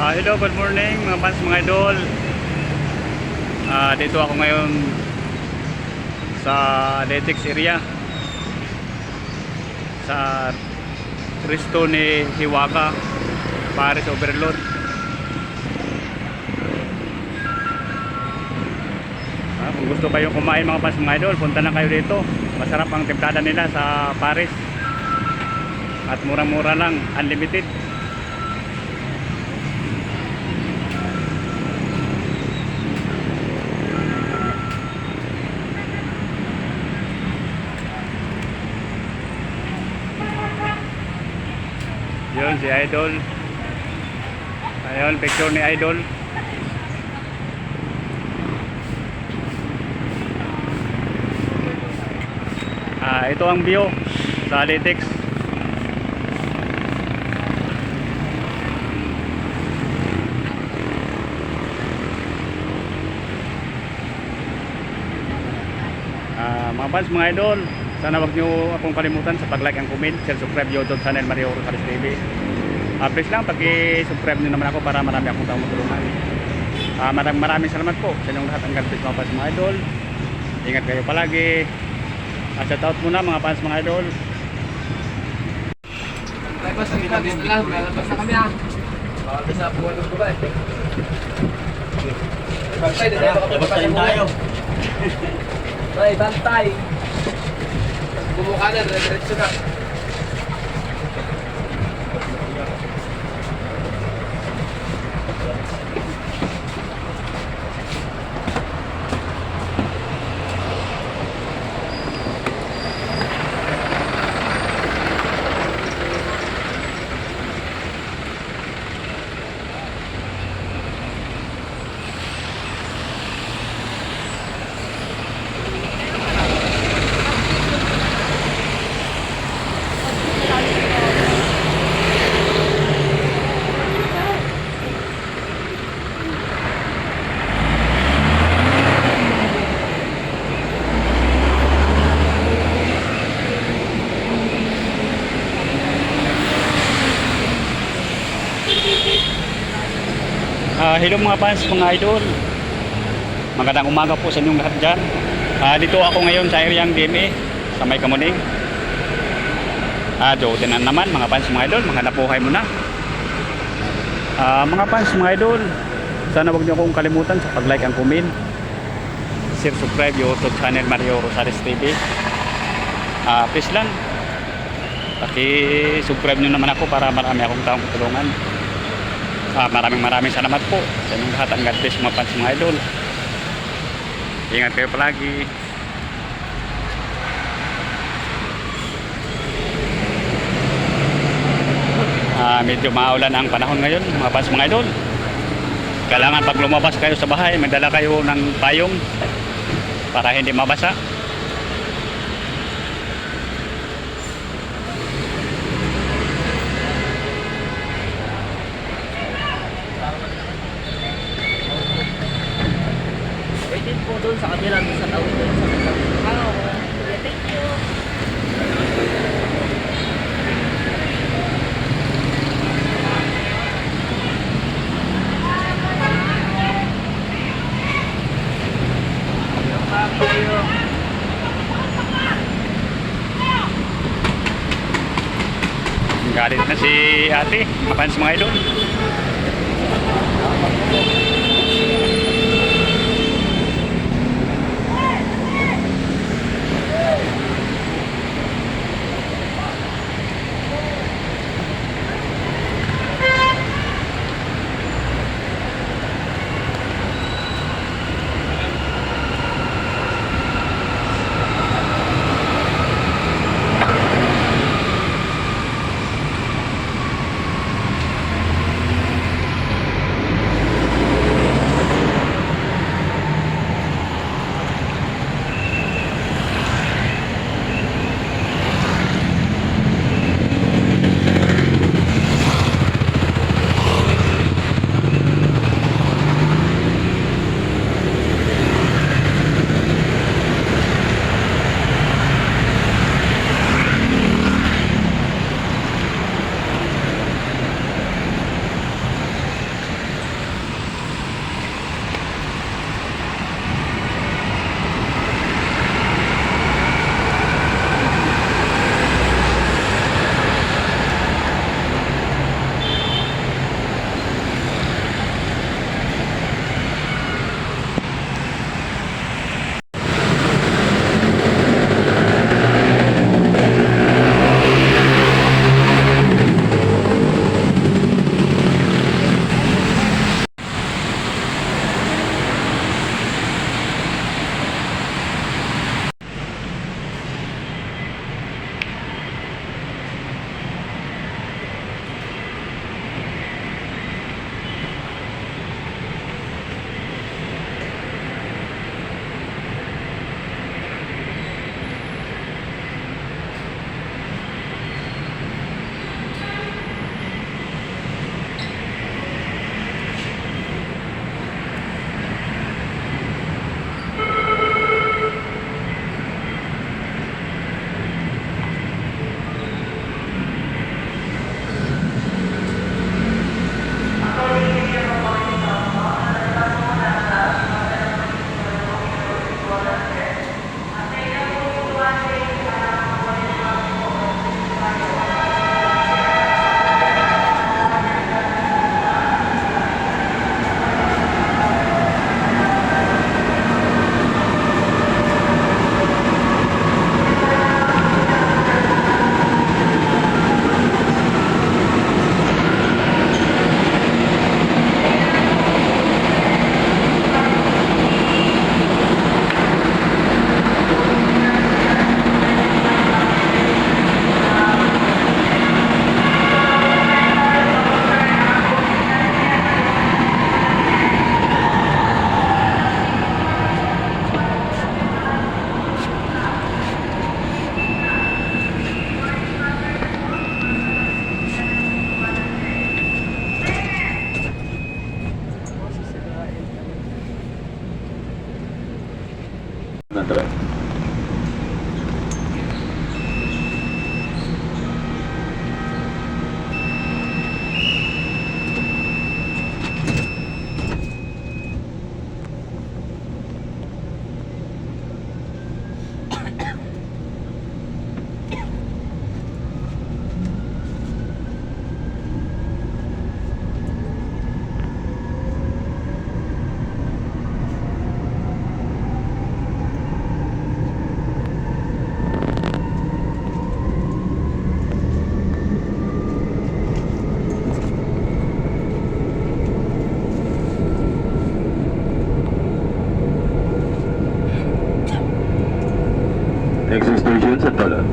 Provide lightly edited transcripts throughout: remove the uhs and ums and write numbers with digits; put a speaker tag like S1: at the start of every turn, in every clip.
S1: Hello, good morning mga fans, mga idol. Dito ako ngayon sa Letex area sa Cristo ni Hiwaga, Paris Overload. Kung gusto kayong kumain mga fans, mga idol, punta lang kayo dito. Masarap ang timplada nila sa Paris at murang-mura lang, unlimited. Yun si Idol. Ayun, picture ni Idol. Ito ang view sa Letex. Mga fans, mga idol, sana wag nyo akong kalimutan sa pag-like and comment, share, subscribe YouTube channel Mario Rosales TV. Please lang, pag-i-subscribe nyo naman ako para marami akong taong matulungan. Maraming salamat po sa inyong lahat. Ang God bless mga fans, mga idol. Ingat kayo palagi. Shout out muna mga fans, mga idol.
S2: Labas na kami ha. Labas na po ko ba eh. Bantay tayo. Ay, bantay. Bumukha na, diretso na.
S1: Hello mga fans, mga idol. Magandang umaga po sa inyong lahat dyan. Dito ako ngayon sa area ng DMA sa May Kamuning. Jotin na naman mga fans, mga idol. Maghanap buhay muna. Mga fans, mga idol, sana wag niyo akong kalimutan sa pag-like and comment, share, subscribe YouTube channel Mario Rosales TV. Please lang, paki-subscribe nyo naman ako para marami akong taong tutulungan. Maraming salamat po sa inyong lahat. Ang God bless mga fans, mga idol. Ingat kayo palagi. Medyo maulan ang panahon ngayon mga fans, mga idol. Kailangan pag lumabas kayo sa bahay, magdala kayo ng payong para hindi mabasa.
S2: Waitin po doon sa kabila sa tawid doon sa kabila. Thank you.
S1: Galit na si ate, mga fans, mga idol.
S3: Next station, Santolan.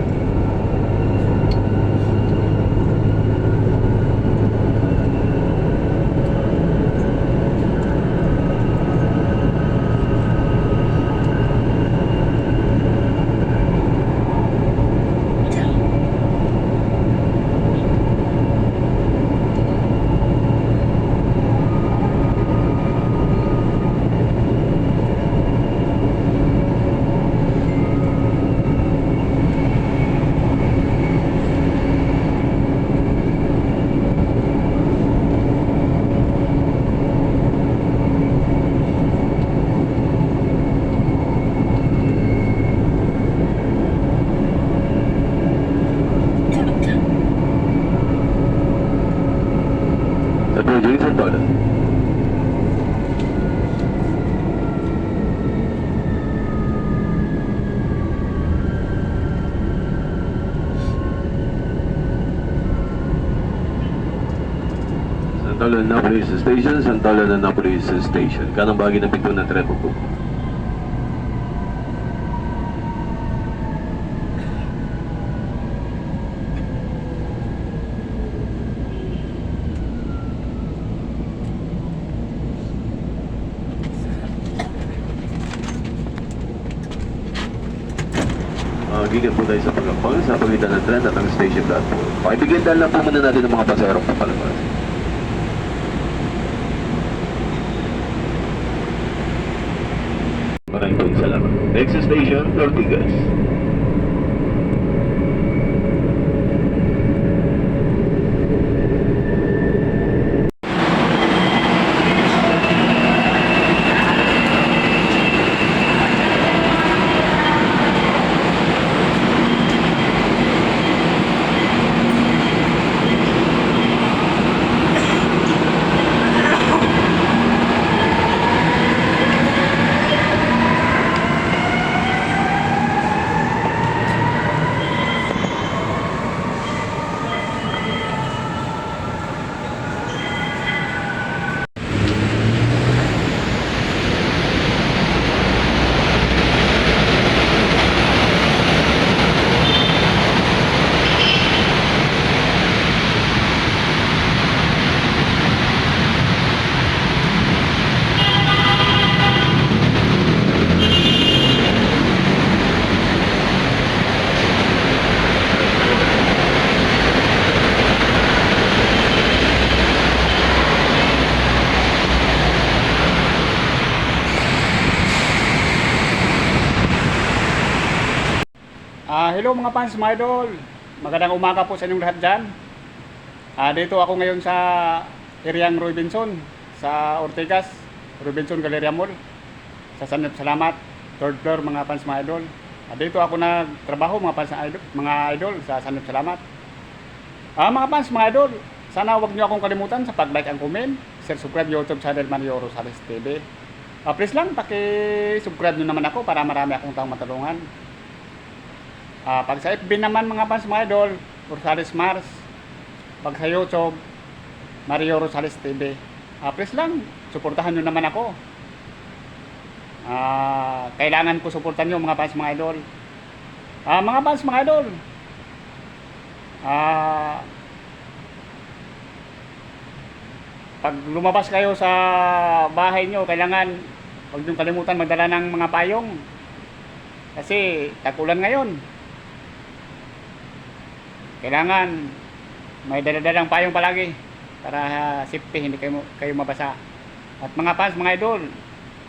S3: Approaching Santolan. Santolan na Police Station, Santolan na Police Station. Kanang bahagi ng pinto ng tren po. Gigan po tayo sa pagkakpang sa pagitan ng tren at ang station platform. Pakibigyan dahil lang po muna natin ng mga pasaherong papalabas. Maraming po salamat. Next station, Ortigas.
S1: Hello mga fans, mga idol. Magandang umaga po sa inyong lahat dyan. Dito ako ngayon sa Eryang Robinson, sa Ortigas, Robinson Galleria Mall, sa Sanip Salamat, third floor mga fans, mga idol. Dito ako nagtrabaho mga fans, mga idol, sa Sanip Salamat. Mga fans, mga idol, sana huwag niyo akong kalimutan sa pag-like and comment, share, subscribe YouTube channel Mario Rosales TV. Please lang, paki-subscribe nyo naman ako para marami akong taong matulungan. Pag sa FB naman mga fans, mga idol, Rosales Mars. Pag sa YouTube, Mario Rosales TV. Please lang, suportahan nyo naman ako. Kailangan ko suportahan nyo mga fans, mga idol. Mga fans, mga idol, pag lumabas kayo sa bahay nyo, kailangan huwag nyo kalimutan magdala ng mga payong. Kasi tag-ulan ngayon. Kailangan may dala-dalang payong palagi para safety, hindi kayo mabasa. At mga fans, mga idol,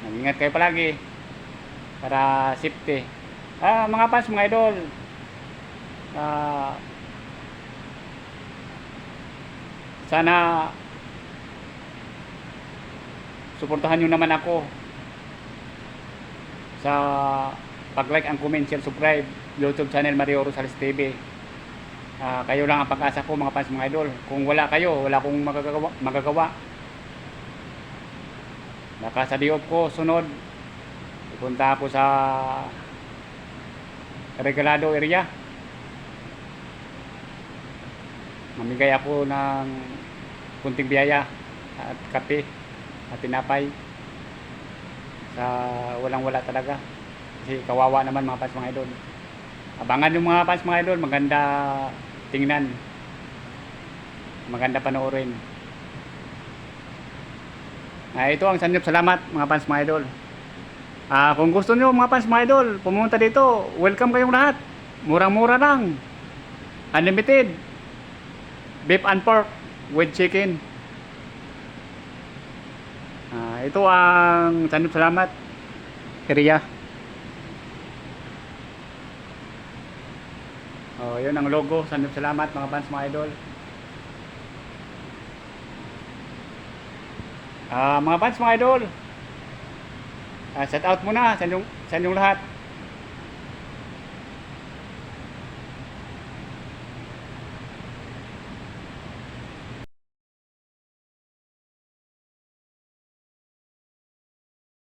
S1: mag-ingat kayo palagi para safety. Mga fans, mga idol, sana suportahan nyo naman ako sa pag-like and comment, share, subscribe YouTube channel Mario Rosales TV. Kayo lang ang pag-asa ko mga fans, mga idol. Kung wala kayo, wala akong magagawa. Baka sa diop ko sunod pupunta ako sa Regalado area. Mamigay ako ng kunting biyaya at kape at tinapay sa walang-wala talaga. Kasi kawawa naman mga fans, mga idol. Abangan yung mga fans mga idol, maganda tingnan. Maganda panoorin. Ito ang sanip salamat mga fans mga idol. Kung gusto nyo mga fans mga idol, pumunta dito. Welcome kayong lahat. Murang-mura lang. Unlimited. Beef and pork with chicken. Ito ang sanip salamat area. Yun ang logo. Sanip salamat mga fans mga idol. Mga fans mga idol, shout out muna sa inyong lahat.